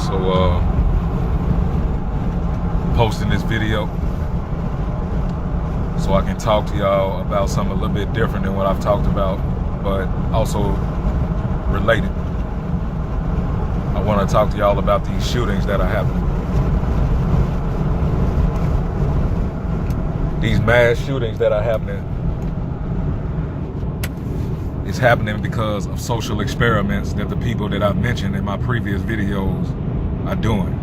So posting this video so I can talk to y'all about something a little bit different than what I've talked about, but also related. I want to talk to y'all about these shootings that are happening. These mass shootings that are happening, it's happening because of social experiments that the people that I've mentioned in my previous videos are doing.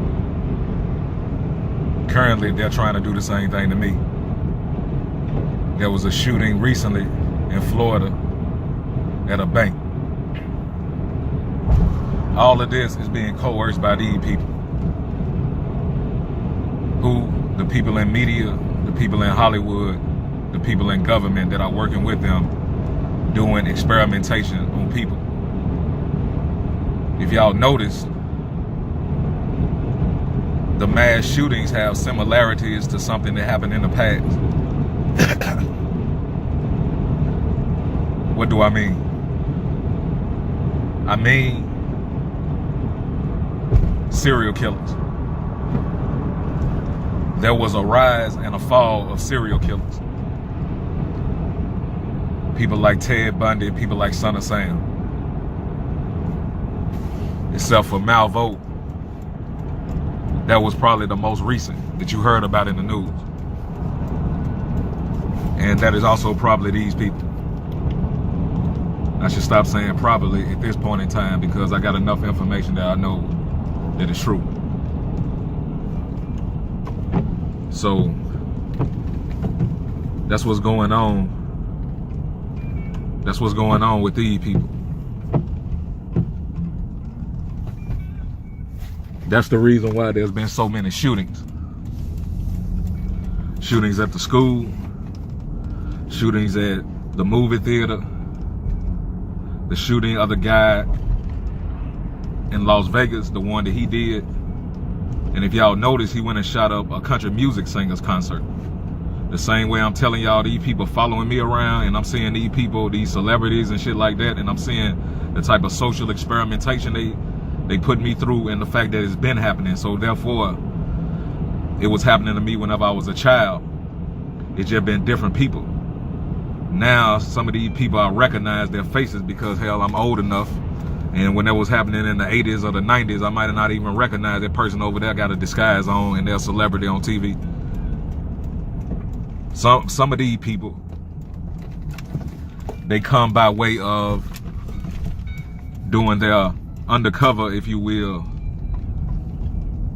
Currently, they're trying to do the same thing to me. There was a shooting recently in Florida at a bank. All of this is being coerced by these people. Who? The people in media, the people in Hollywood, the people in government that are working with them, doing experimentation on people. If y'all notice, the mass shootings have similarities to something that happened in the past. What do I mean? I mean serial killers. There was a rise and a fall of serial killers. People like Ted Bundy, people like Son of Sam. Except for Malvo. That was probably the most recent that you heard about in the news. And that is also probably these people. I should stop saying probably at this point in time because I got enough information that I know that it's true. So that's what's going on. That's what's going on with these people. That's the reason why there's been so many shootings. Shootings at the school, shootings at the movie theater, the shooting of the guy in Las Vegas, the one that he did. And if y'all notice, he went and shot up a country music singer's concert. The same way I'm telling y'all, these people following me around and I'm seeing these people, these celebrities and shit like that, and I'm seeing the type of social experimentation they put me through and the fact that it's been happening. So therefore, it was happening to me whenever I was a child. It's just been different people. Now, some of these people, I recognize their faces because, hell, I'm old enough. And when that was happening in the 80s or the 90s, I might have not even recognized that person over there got a disguise on and they're a celebrity on TV. Some of these people, they come by way of doing their undercover, if you will,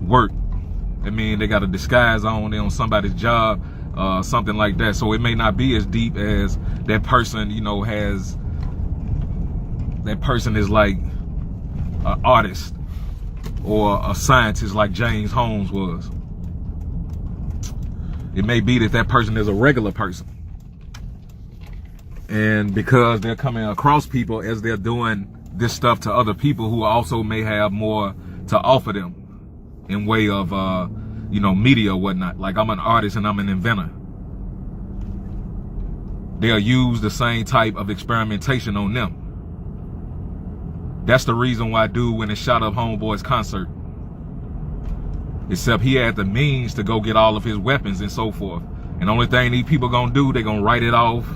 work. I mean, they got a disguise on, they're on somebody's job, something like that. So it may not be as deep as that person, you know, that person is like an artist or a scientist like James Holmes was. It may be that person is a regular person. And because they're coming across people as they're doing this stuff to other people who also may have more to offer them in way of, you know, media or whatnot. Like I'm an artist and I'm an inventor. They'll use the same type of experimentation on them. That's the reason why dude went and shot up Homeboy's concert. Except he had the means to go get all of his weapons and so forth. And the only thing these people gonna do, they're gonna write it off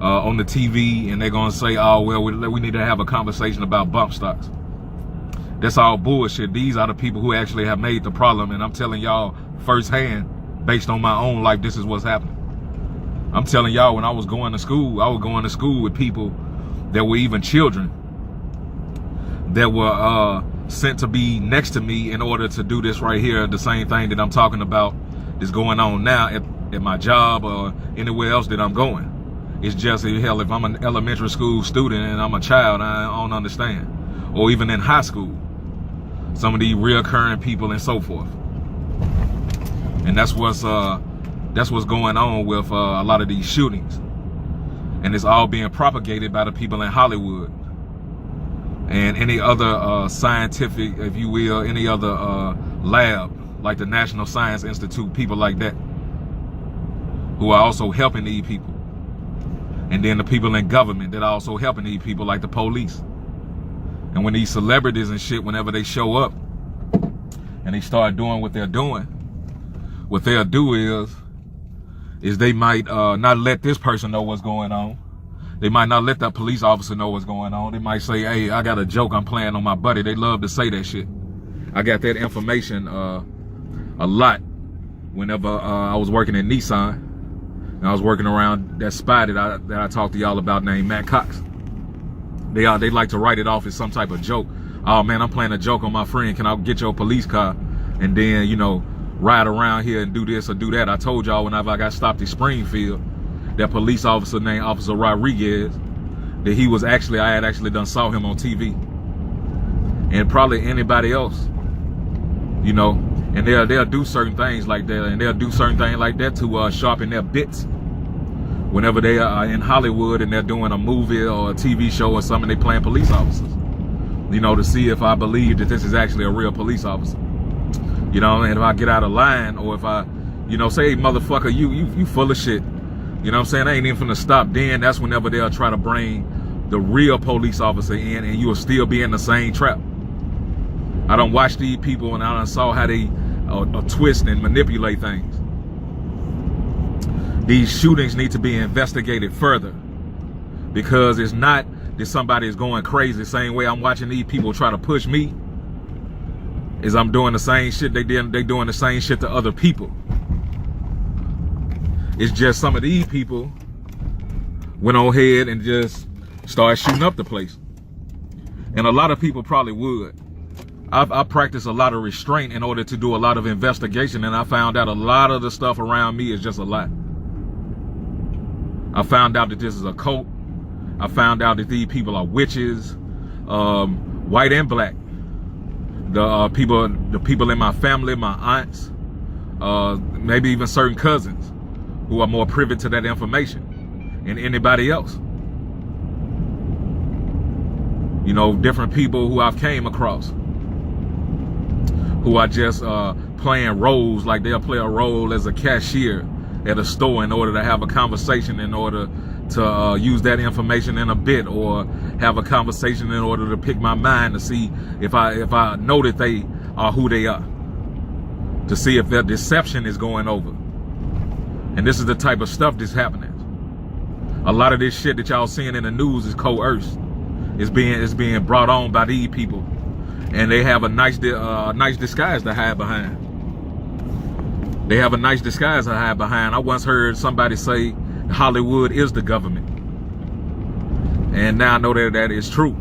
on the TV and they're gonna say, oh, well, we need to have a conversation about bump stocks. That's all bullshit. These are the people who actually have made the problem. And I'm telling y'all firsthand, based on my own life, this is what's happening. I'm telling y'all, when I was going to school, I was going to school with people that were even children that were sent to be next to me in order to do this right here, the same thing that I'm talking about is going on now at my job or anywhere else that I'm going. It's just, hell, if I'm an elementary school student and I'm a child, I don't understand. Or even in high school, some of these reoccurring people and so forth. And that's what's going on with a lot of these shootings. And it's all being propagated by the people in Hollywood and any other scientific, if you will, any other lab like the National Science Institute, people like that who are also helping these people. And then the people in government that are also helping these people, like the police. And when these celebrities and shit, whenever they show up, and they start doing what they're doing, what they'll do is they might not let this person know what's going on. They might not let that police officer know what's going on. They might say, hey, I got a joke I'm playing on my buddy. They love to say that shit. I got that information a lot whenever I was working in Nissan. And I was working around that spy that I talked to y'all about named Matt Cox. They like to write it off as some type of joke. Oh man, I'm playing a joke on my friend. Can I get your police car and then, you know, ride around here and do this or do that? I told y'all whenever I got stopped in Springfield, that police officer named Officer Rodriguez, that he was actually, I had actually done saw him on TV. And probably anybody else, you know, and they'll do certain things like that, and they'll do certain things like that to sharpen their bits. Whenever they are in Hollywood and they're doing a movie or a TV show or something, they playing police officers, you know, to see if I believe that this is actually a real police officer. You know, and if I get out of line, or if I, you know, say, hey, motherfucker, you full of shit. You know what I'm saying? I ain't even finna stop. Then that's whenever they'll try to bring the real police officer in, and you will still be in the same trap. I done watched these people, and I done saw how they twist and manipulate things. These shootings need to be investigated further, because it's not that somebody is going crazy. The same way I'm watching these people try to push me, is I'm doing the same shit they doing the same shit to other people. It's just some of these people went on ahead and just started shooting up the place. And a lot of people probably would. I practice a lot of restraint in order to do a lot of investigation, and I found out a lot of the stuff around me is just a lie. I found out that this is a cult. I found out that these people are witches, white and black. The people in my family, my aunts, maybe even certain cousins who are more privy to that information, and anybody else. You know, different people who I've came across who are just playing roles, like they'll play a role as a cashier at a store in order to have a conversation, in order to use that information in a bit, or have a conversation in order to pick my mind to see if I know that they are who they are, to see if their deception is going over. And this is the type of stuff that's happening. A lot of this shit that y'all seeing in the news is coerced. It's being brought on by these people, and they have a nice disguise to hide behind. They have a nice disguise to hide behind. I once heard somebody say Hollywood is the government, and now I know that that is true,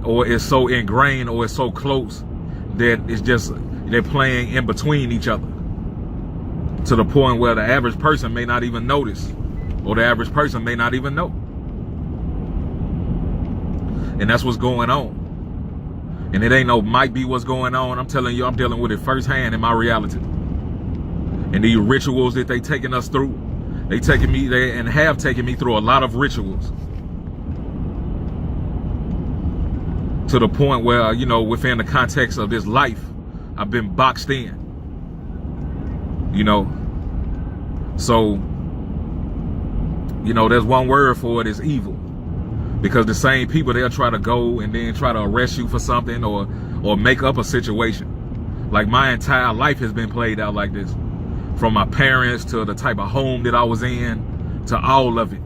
or it's so ingrained, or it's so close that it's just they're playing in between each other, to the point where the average person may not even notice, or the average person may not even know. And that's what's going on. And it ain't no might be what's going on. I'm telling you, I'm dealing with it firsthand in my reality. And these rituals that they taking us through, they have taken me through a lot of rituals, to the point where, you know, within the context of this life, I've been boxed in, you know. So, you know, there's one word for it, is evil. Because the same people, they'll try to go and then try to arrest you for something, or make up a situation. Like, my entire life has been played out like this. From my parents to the type of home that I was in, to all of it.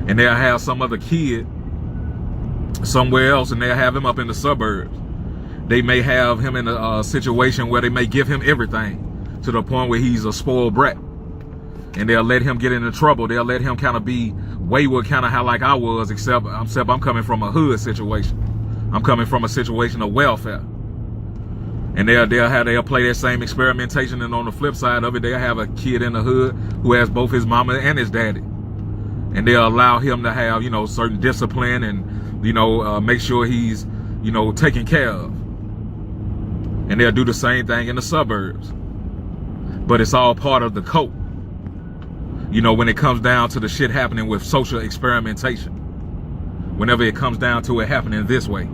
And they'll have some other kid somewhere else, and they'll have him up in the suburbs. They may have him in a situation where they may give him everything, to the point where he's a spoiled brat. And they'll let him get into trouble. They'll let him kind of be wayward, kind of how like I was, except I'm coming from a hood situation. I'm coming from a situation of welfare. And they'll play that same experimentation, and on the flip side of it, they'll have a kid in the hood who has both his mama and his daddy. And they'll allow him to have, you know, certain discipline, and, you know, make sure he's, you know, taken care of. And they'll do the same thing in the suburbs. But it's all part of the cult. You know, when it comes down to the shit happening with social experimentation, whenever it comes down to it happening this way.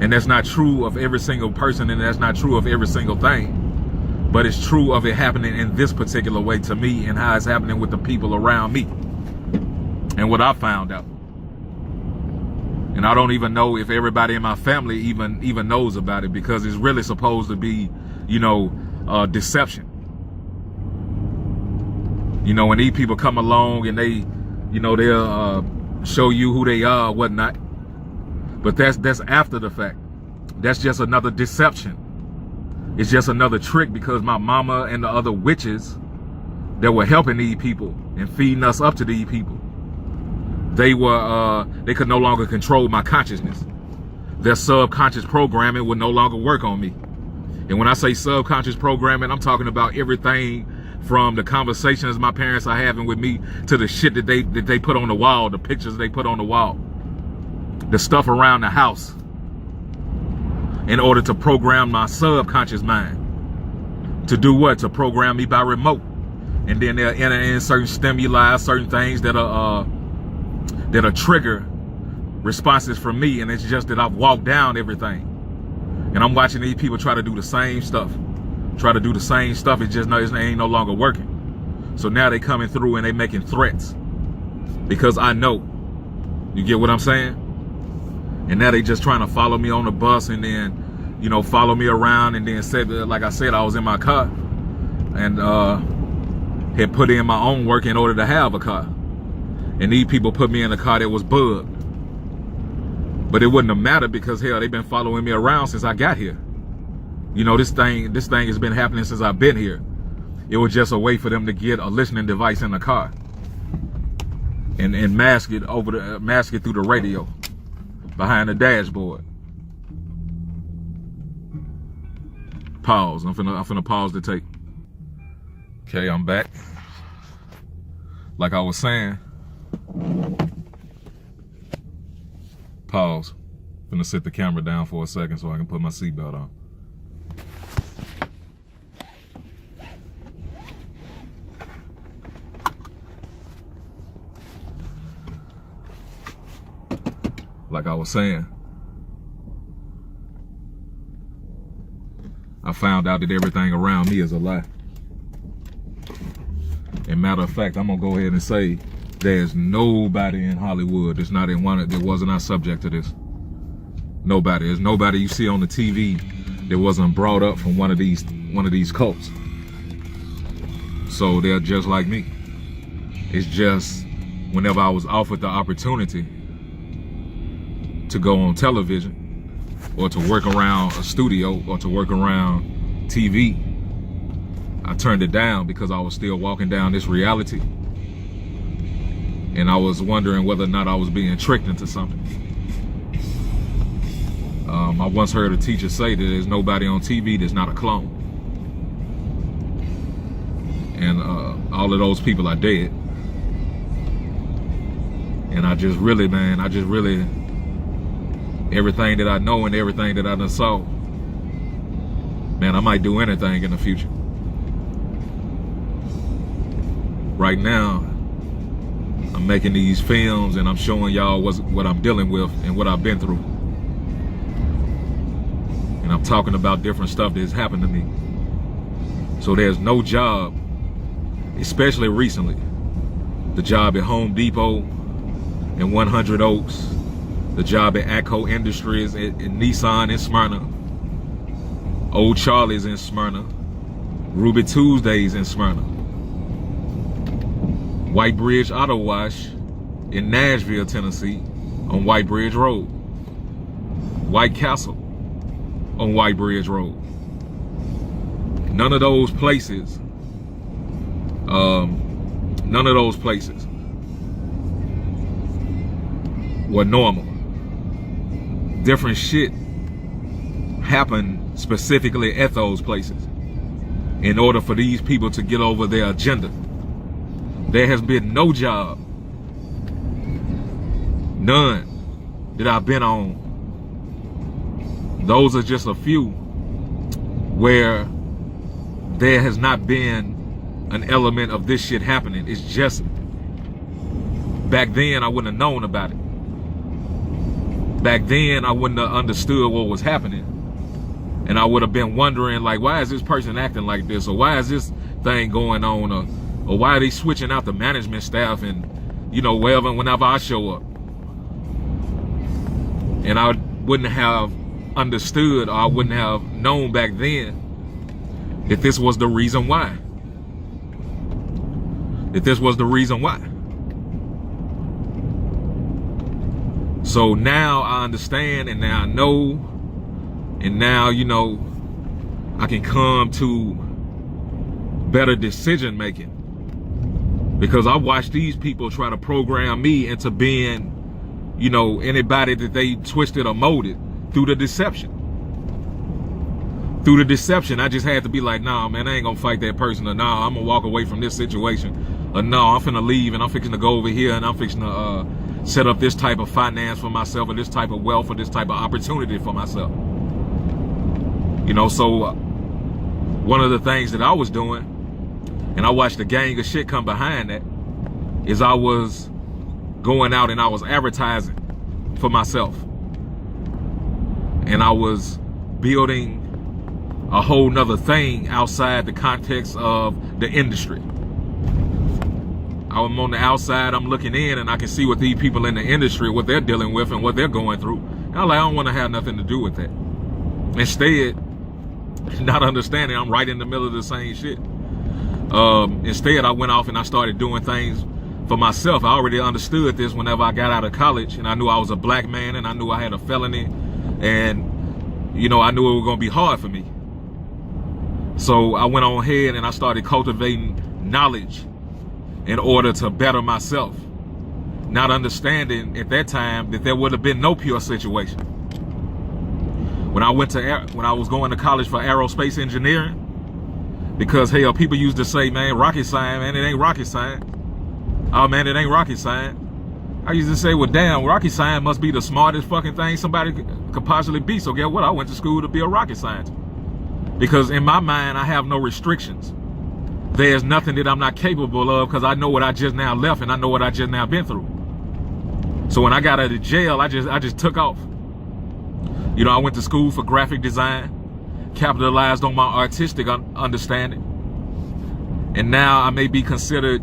And that's not true of every single person, and that's not true of every single thing. But it's true of it happening in this particular way to me, and how it's happening with the people around me. And what I found out. And I don't even know if everybody in my family even knows about it, because it's really supposed to be, you know, deception. You know, when these people come along and they, you know, they'll show you who they are, whatnot. But that's after the fact. That's just another deception. It's just another trick, because my mama and the other witches that were helping these people and feeding us up to these people, they could no longer control my consciousness. Their subconscious programming would no longer work on me. And when I say subconscious programming, I'm talking about everything from the conversations my parents are having with me to the shit that they put on the wall, the pictures they put on the wall, the stuff around the house, in order to program my subconscious mind. To do what? To program me by remote. And then they'll enter in certain stimuli, certain things that'll trigger responses from me. And it's just that I've walked down everything. And I'm watching these people try to do the same stuff. It just it ain't no longer working. So now they coming through and they making threats, because I know. You get what I'm saying? And now they just trying to follow me on the bus, and then, you know, follow me around, and then said, like I said, I was in my car and had put in my own work in order to have a car. And these people put me in a car that was bugged. But it wouldn't have mattered, because hell, they've been following me around since I got here. You know, this thing has been happening since I've been here. It was just a way for them to get a listening device in the car and mask it through the radio behind the dashboard. Pause. I'm finna pause the tape. Okay, I'm back. Like I was saying. Pause. Finna sit the camera down for a second so I can put my seatbelt on. Like I was saying, I found out that everything around me is a lie. And matter of fact, I'm gonna go ahead and say there's nobody in Hollywood that's not in that wasn't not subject to this. Nobody. There's nobody you see on the TV that wasn't brought up from one of these cults. So they're just like me. It's just whenever I was offered the opportunity to go on television, or to work around a studio, or to work around TV, I turned it down, because I was still walking down this reality. And I was wondering whether or not I was being tricked into something. I once heard a teacher say that there's nobody on TV that's not a clone. And all of those people are dead. And I just really, everything that I know and everything that I done saw, man, I might do anything in the future. Right now, I'm making these films and I'm showing y'all what I'm dealing with and what I've been through. And I'm talking about different stuff that's happened to me. So there's no job, especially recently, the job at Home Depot and 100 Oaks, the job at Atco Industries, at Nissan in Smyrna, Old Charlie's in Smyrna, Ruby Tuesdays in Smyrna, White Bridge Auto Wash in Nashville, Tennessee on White Bridge Road, White Castle on White Bridge Road. None of those places were normal. Different shit happened specifically at those places in order for these people to get over their agenda. There has been no job, none, that I've been on. Those are just a few where there has not been an element of this shit happening. It's just, back then I wouldn't have known about it. Back then I wouldn't have understood what was happening. And I would have been wondering, like, why is this person acting like this? Or why is this thing going on? Or why are they switching out the management staff and, you know, whenever I show up? And I wouldn't have understood, or I wouldn't have known back then that this was the reason why. That this was the reason why. So now I understand, and now I know, and now, you know, I can come to better decision making. Because I watched these people try to program me into being, you know, anybody that they twisted or molded through the deception. Through the deception, I just had to be like, nah, man, I ain't gonna fight that person, or nah, I'm gonna walk away from this situation, or no, I'm finna leave and I'm fixing to go over here and I'm fixing to set up this type of finance for myself, or this type of wealth, or this type of opportunity for myself. You know, so one of the things that I was doing, and I watched a gang of shit come behind that, is I was going out and I was advertising for myself. And I was building a whole nother thing outside the context of the industry. I'm on the outside, I'm looking in, and I can see what these people in the industry, what they're dealing with and what they're going through. And I'm like, I don't want to have nothing to do with that. Instead, not understanding I'm right in the middle of the same shit. Instead, I went off and I started doing things for myself. I already understood this whenever I got out of college, and I knew I was a black man, and I knew I had a felony, and, you know, I knew it was going to be hard for me. So I went on ahead and I started cultivating knowledge in order to better myself, not understanding at that time that there would have been no pure situation. When I was going to college for aerospace engineering, because hell, people used to say, man, rocket science, man, it ain't rocket science. Oh man, it ain't rocket science. I used to say, well, damn, rocket science must be the smartest fucking thing somebody could possibly be. So guess what? I went to school to be a rocket scientist. Because in my mind, I have no restrictions. There's nothing that I'm not capable of, because I know what I just now left, and I know what I just now been through. So when I got out of jail, I just took off. You know, I went to school for graphic design, capitalized on my artistic understanding, and now I may be considered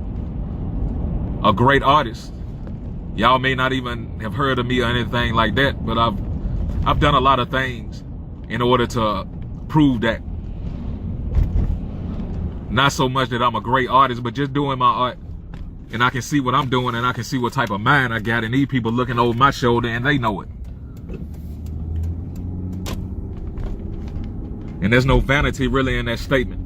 a great artist. Y'all may not even have heard of me or anything like that, but I've done a lot of things in order to prove that. Not so much that I'm a great artist, but just doing my art, and I can see what I'm doing, and I can see what type of mind I got, and these people looking over my shoulder, and they know it. And there's no vanity really in that statement.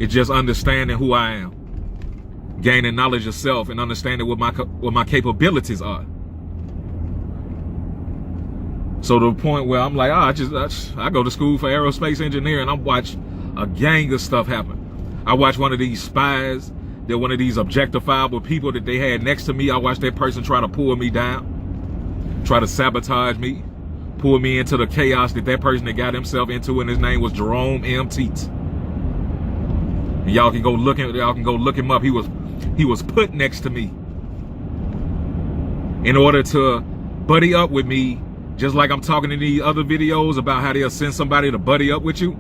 It's just understanding who I am, gaining knowledge of self, and understanding what my capabilities are. So to the point where I'm like, I go to school for aerospace engineering, I watch a gang of stuff happen. I watched one of these spies, that one of these objectifiable people that they had next to me, I watched that person try to pull me down, try to sabotage me, pull me into the chaos that person that got himself into, and his name was Jerome M. Teets. And y'all can go look him up. He was put next to me in order to buddy up with me, just like I'm talking in these other videos about how they'll send somebody to buddy up with you.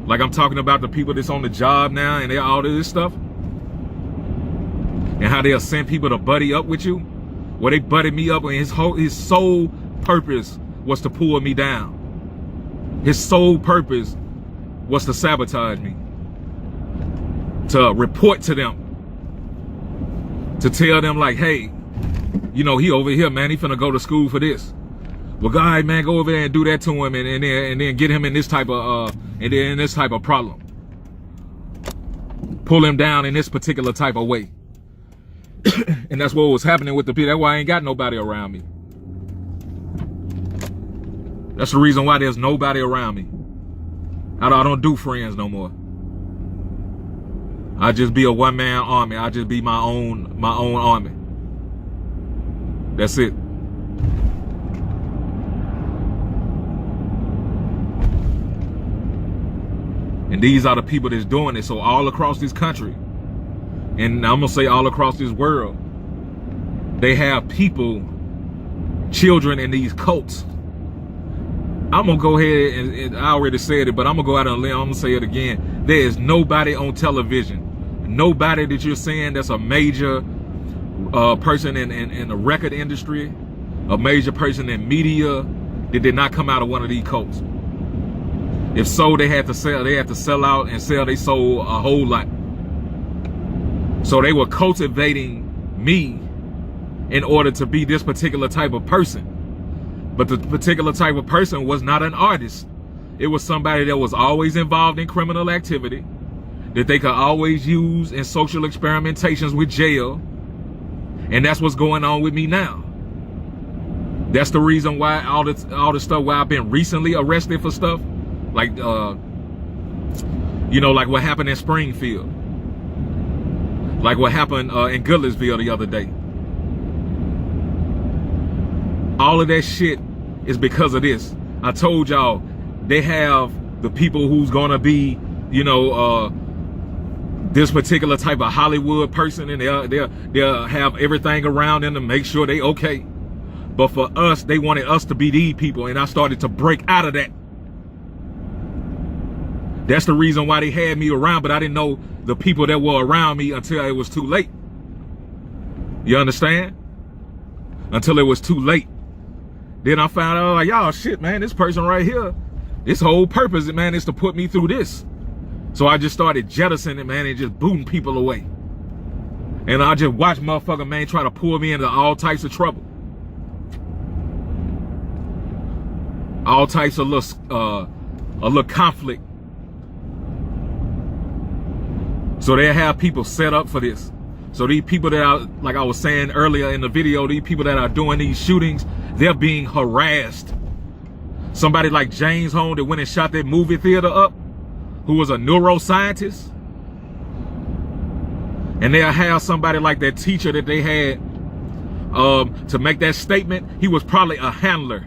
Like I'm talking about the people that's on the job now and they're all this stuff. And how they'll send people to buddy up with you. Well, they buddied me up, and his sole purpose was to pull me down. His sole purpose was to sabotage me. To report to them. To tell them like, hey, you know, he over here, man, he finna go to school for this. Well, God, man, go over there and do that to him, and then get him in this type of problem. Pull him down in this particular type of way. And that's what was happening with the people. That's why I ain't got nobody around me. That's the reason why there's nobody around me. I don't do friends no more. I just be a one-man army. I just be my own army. That's it. And these are the people that's doing it. So all across this country, and I'm gonna say all across this world, they have people, children in these cults. I'm gonna go ahead and I already said it, but I'm gonna go out on a limb. I'm gonna say it again. There is nobody on television, nobody that you're saying that's a major person in the record industry, a major person in media, that did not come out of one of these cults. If so, they had to sell out and sell their soul a whole lot. So they were cultivating me in order to be this particular type of person. But the particular type of person was not an artist. It was somebody that was always involved in criminal activity, that they could always use in social experimentations with jail. And that's what's going on with me now. That's the reason why all the stuff where I've been recently arrested for stuff. Like, you know, like what happened in Springfield. Like what happened in Goodlettsville the other day. All of that shit is because of this. I told y'all, they have the people who's gonna be, you know, this particular type of Hollywood person, and they'll have everything around them to make sure they okay. But for us, they wanted us to be these people, and I started to break out of that. That's the reason why they had me around, but I didn't know the people that were around me until it was too late. You understand? Until it was too late. Then I found out, like, y'all, shit, man, this person right here, this whole purpose, man, is to put me through this. So I just started jettisoning, man, and just booting people away. And I just watched motherfucker, man, try to pull me into all types of trouble. All types of a little conflict. So they have people set up for this. So these people that are, like I was saying earlier in the video, these people that are doing these shootings, they're being harassed. Somebody like James Holmes that went and shot that movie theater up, who was a neuroscientist. And they'll have somebody like that teacher that they had to make that statement. He was probably a handler.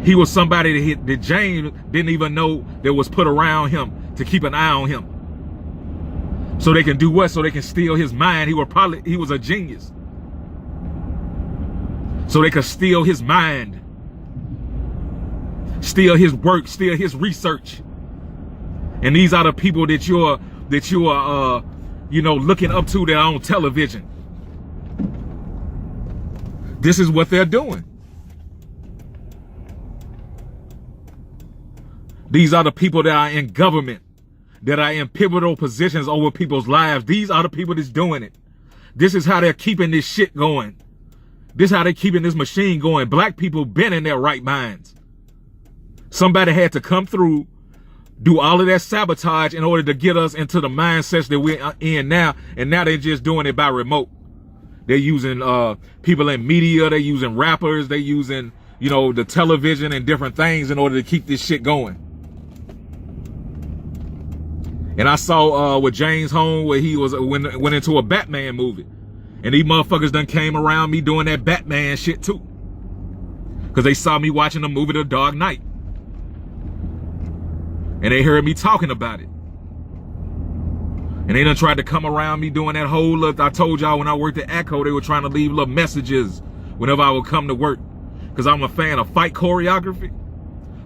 He was somebody that James didn't even know that was put around him to keep an eye on him. So they can do what? So they can steal his mind. He was a genius. So they could steal his mind, steal his work, steal his research. And these are the people that you are you know, looking up to that are on television. This is what they're doing. These are the people that are in government, that are in pivotal positions over people's lives. These are the people that's doing it. This is how they're keeping this shit going. This is how they're keeping this machine going. Black people been in their right minds. Somebody had to come through, do all of that sabotage in order to get us into the mindsets that we're in now. And now they're just doing it by remote. They're using people in media. They're using rappers. They're using, you know, the television and different things in order to keep this shit going. And I saw with James Holmes where he went into a Batman movie. And these motherfuckers done came around me doing that Batman shit too. Because they saw me watching the movie The Dark Knight. And they heard me talking about it. And they done tried to come around me doing that whole look. I told y'all when I worked at ACO, they were trying to leave little messages whenever I would come to work. Because I'm a fan of fight choreography.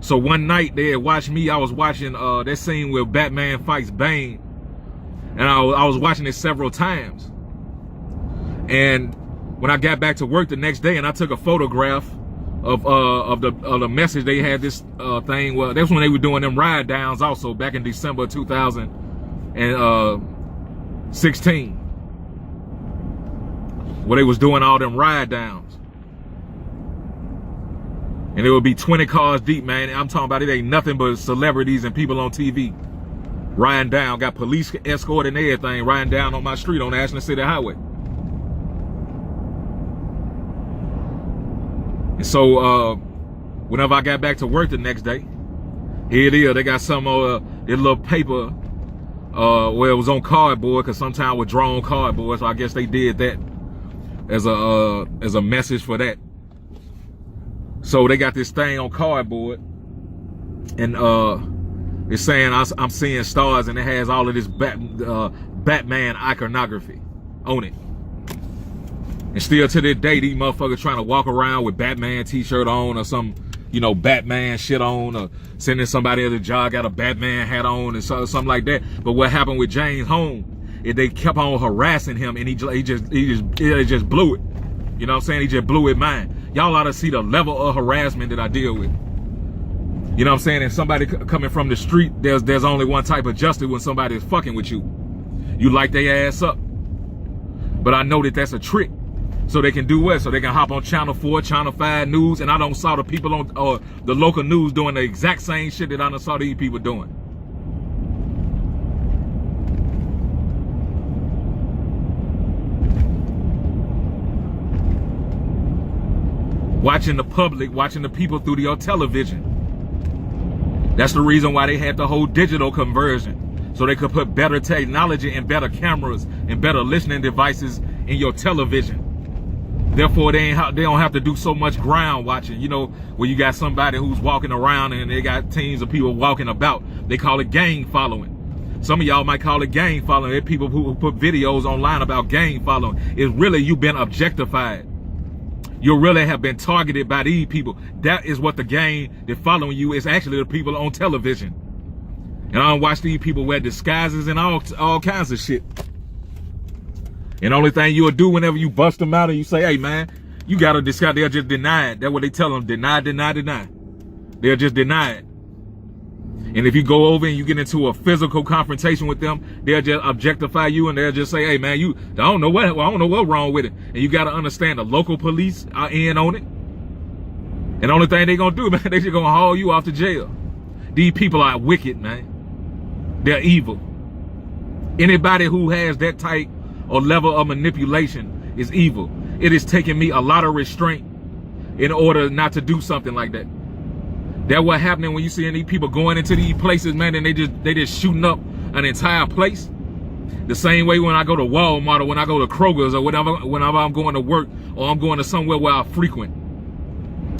So one night they had watched me. I was watching that scene where Batman fights Bane. And I was watching it several times. And when I got back to work the next day and I took a photograph of the message, they had this thing. Well, that's when they were doing them ride downs also back in December 2016. Where they was doing all them ride downs. And it would be 20 cars deep, man. I'm talking about it ain't nothing but celebrities and people on TV riding down. Got police escort and everything riding down on my street on the Ashland City Highway. And so whenever I got back to work the next day, here it is. They got some this little paper where it was on cardboard, because sometimes with drawn cardboard. So I guess they did that as a message for that. So they got this thing on cardboard, and it's saying I'm seeing stars, and it has all of this Batman iconography on it. And still to this day, these motherfuckers trying to walk around with Batman t-shirt on or some, you know, Batman shit on, or sending somebody at the job got a Batman hat on and something like that. But what happened with James Holmes is they kept on harassing him, and he just blew it. You know what I'm saying? He just blew his mind. y'all ought to see the level of harassment that I deal with. You know what I'm saying? And somebody coming from the street, there's only one type of justice when somebody is fucking with you. You light their ass up. But I know that that's a trick. So they can do what? So they can hop on Channel 4, Channel 5 news, and I don't saw the people on the local news doing the exact same shit that I done saw these people doing. Watching the public, watching the people through your television. That's the reason why they had the whole digital conversion. So they could put better technology and better cameras and better listening devices in your television. Therefore, they don't have to do so much ground watching. You know, where you got somebody who's walking around and they got teams of people walking about. They call it gang following. Some of y'all might call it gang following. There are people who put videos online about gang following. It's really you've been objectified. You really have been targeted by these people. That is what the gang that's following you is actually the people on television. And I don't watch these people wear disguises and all kinds of shit. And the only thing you'll do whenever you bust them out and you say, hey man, you got to disguise, they'll just deny it. That's what they tell them, deny, deny, deny. They'll just deny it. And if you go over and you get into a physical confrontation with them, they'll just objectify you and they'll just say, hey man, I don't know what's wrong with it. And you got to understand the local police are in on it. And the only thing they're going to do, man, they just going to haul you off to jail. These people are wicked, man. They're evil. Anybody who has that type or level of manipulation is evil. It is taking me a lot of restraint in order not to do something like that. That's what happening when you see these people going into these places, man, and they just shooting up an entire place. The same way when I go to Walmart or when I go to Kroger's or whenever I'm going to work or I'm going to somewhere where I frequent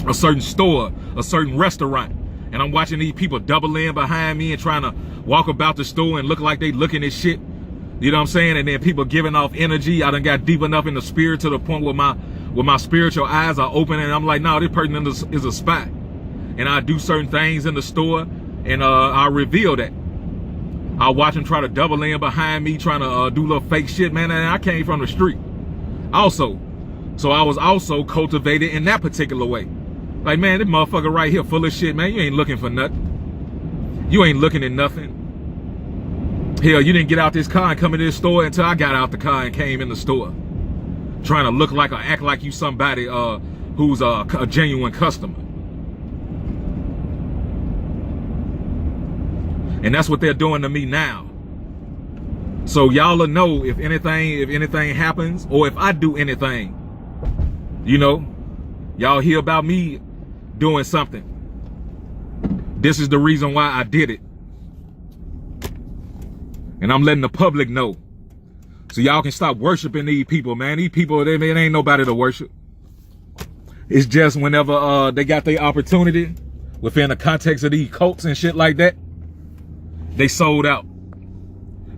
a certain store, a certain restaurant, and I'm watching these people double in behind me and trying to walk about the store and look like they looking at shit. You know what I'm saying? And then people giving off energy. I done got deep enough in the spirit to the point where my spiritual eyes are open and I'm like, no, this person is a spy. And I do certain things in the store and I reveal that. I watch them try to double in behind me, trying to do little fake shit, man. And I came from the street also. So I was also cultivated in that particular way. Like, man, this motherfucker right here full of shit, man. You ain't looking for nothing. You ain't looking at nothing. Hell, you didn't get out this car and come into this store until I got out the car and came in the store. Trying to look like or act like you somebody who's a genuine customer. And that's what they're doing to me now. So y'all will know if anything happens or if I do anything. You know, y'all hear about me doing something. This is the reason why I did it. And I'm letting the public know. So y'all can stop worshiping these people, man. These people, it ain't nobody to worship. It's just whenever they got their opportunity within the context of these cults and shit like that, they sold out.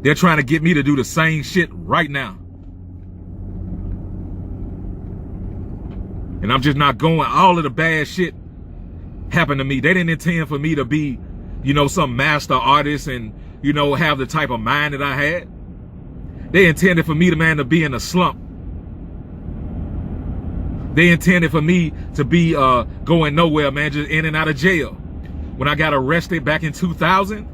They're trying to get me to do the same shit right now. And I'm just not going. All of the bad shit happened to me. They didn't intend for me to be, you know, some master artist and, you know, have the type of mind that I had. They intended for me, to be in a slump. They intended for me to be going nowhere, man, just in and out of jail. When I got arrested back in 2000,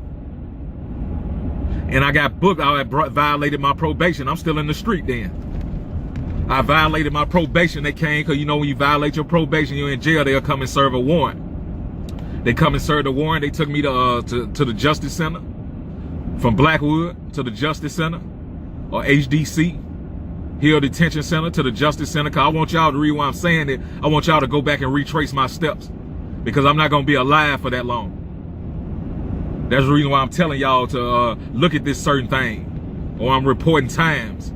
and I got booked, I violated my probation. I'm still in the street then. I violated my probation. They came, because you know when you violate your probation, you're in jail, they'll come and serve a warrant. They come and serve the warrant. They took me to the Justice Center. From Blackwood to the Justice Center, or HDC, Hill Detention Center to the Justice Center. Cause I want y'all to read why I'm saying it. I want y'all to go back and retrace my steps, because I'm not gonna be alive for that long. That's the reason why I'm telling y'all to look at this certain thing, or I'm reporting times.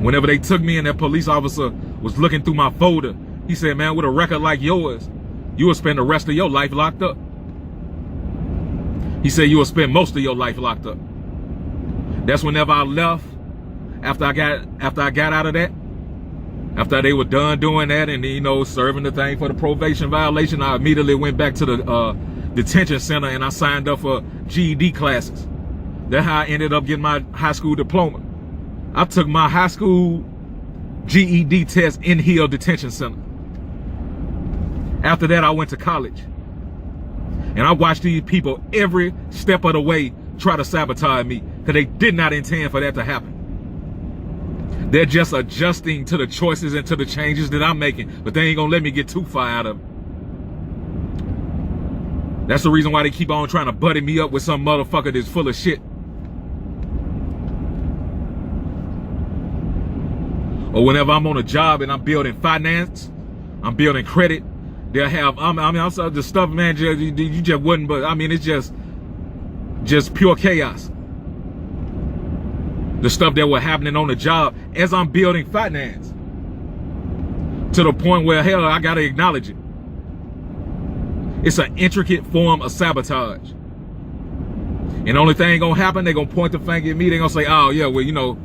Whenever they took me and that police officer was looking through my folder, he said, man, with a record like yours, you will spend the rest of your life locked up. He said you will spend most of your life locked up. That's whenever I left, after I got out of that, after they were done doing that and, you know, serving the thing for the probation violation, I immediately went back to the detention center and I signed up for GED classes. That's how I ended up getting my high school diploma. I took my high school GED test in Hill Detention Center. After that, I went to college. And I watched these people every step of the way try to sabotage me because they did not intend for that to happen. They're just adjusting to the choices and to the changes that I'm making, but they ain't gonna let me get too far out of it. That's the reason why they keep on trying to buddy me up with some motherfucker that's full of shit. Or whenever I'm on a job and I'm building finance, I'm building credit, they'll have, also the stuff, man, you just wouldn't, but I mean, it's just pure chaos. The stuff that was happening on the job as I'm building finance. To the point where, hell, I gotta acknowledge it. It's an intricate form of sabotage. And the only thing gonna happen, they gonna point the finger at me, they gonna say, oh yeah, well, you know,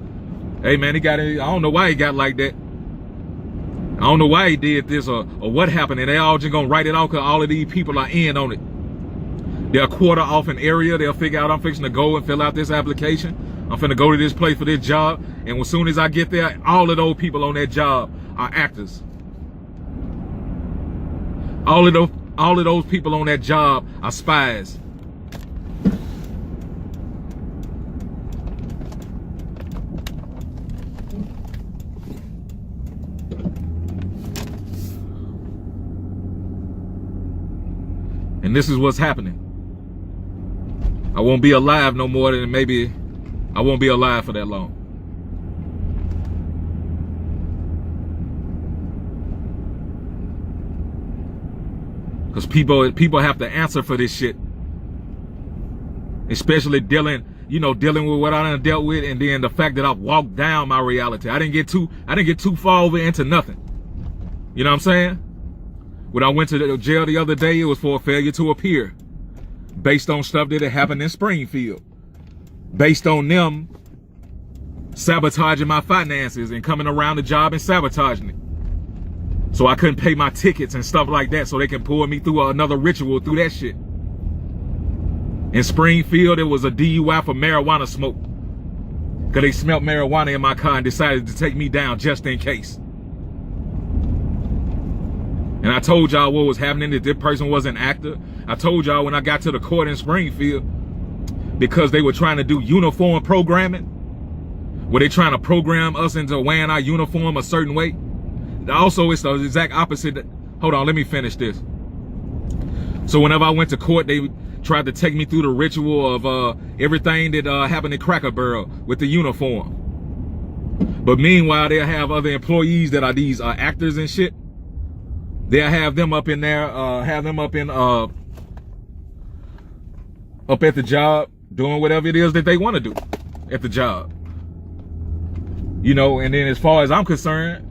hey man, he got it. I don't know why he got like that. I don't know why he did this or what happened. And they all just gonna write it out because all of these people are in on it. They'll quarter off an area. They'll figure out I'm fixing to go and fill out this application. I'm finna go to this place for this job. And as soon as I get there, all of those people on that job are actors. All of those people on that job are spies. And this is what's happening. I won't be alive no more than maybe, I won't be alive for that long. Because people have to answer for this shit. Especially dealing with what I done dealt with, and then the fact that I've walked down my reality. I didn't get too far over into nothing. You know what I'm saying? When I went to the jail the other day, it was for a failure to appear. Based on stuff that had happened in Springfield. Based on them sabotaging my finances and coming around the job and sabotaging it. So I couldn't pay my tickets and stuff like that, so they can pull me through another ritual through that shit. In Springfield, it was a DUI for marijuana smoke. Because they smelled marijuana in my car and decided to take me down just in case. And I told y'all what was happening, that this person was an actor. I told y'all when I got to the court in Springfield, because they were trying to do uniform programming, where they trying to program us into wearing our uniform a certain way. Also, it's the exact opposite. Hold on, let me finish this. So whenever I went to court, they tried to take me through the ritual of everything that happened in Cracker Barrel with the uniform. But meanwhile, they'll have other employees that are these actors and shit. They'll have them up in there, up at the job, doing whatever it is that they want to do at the job. You know, and then as far as I'm concerned,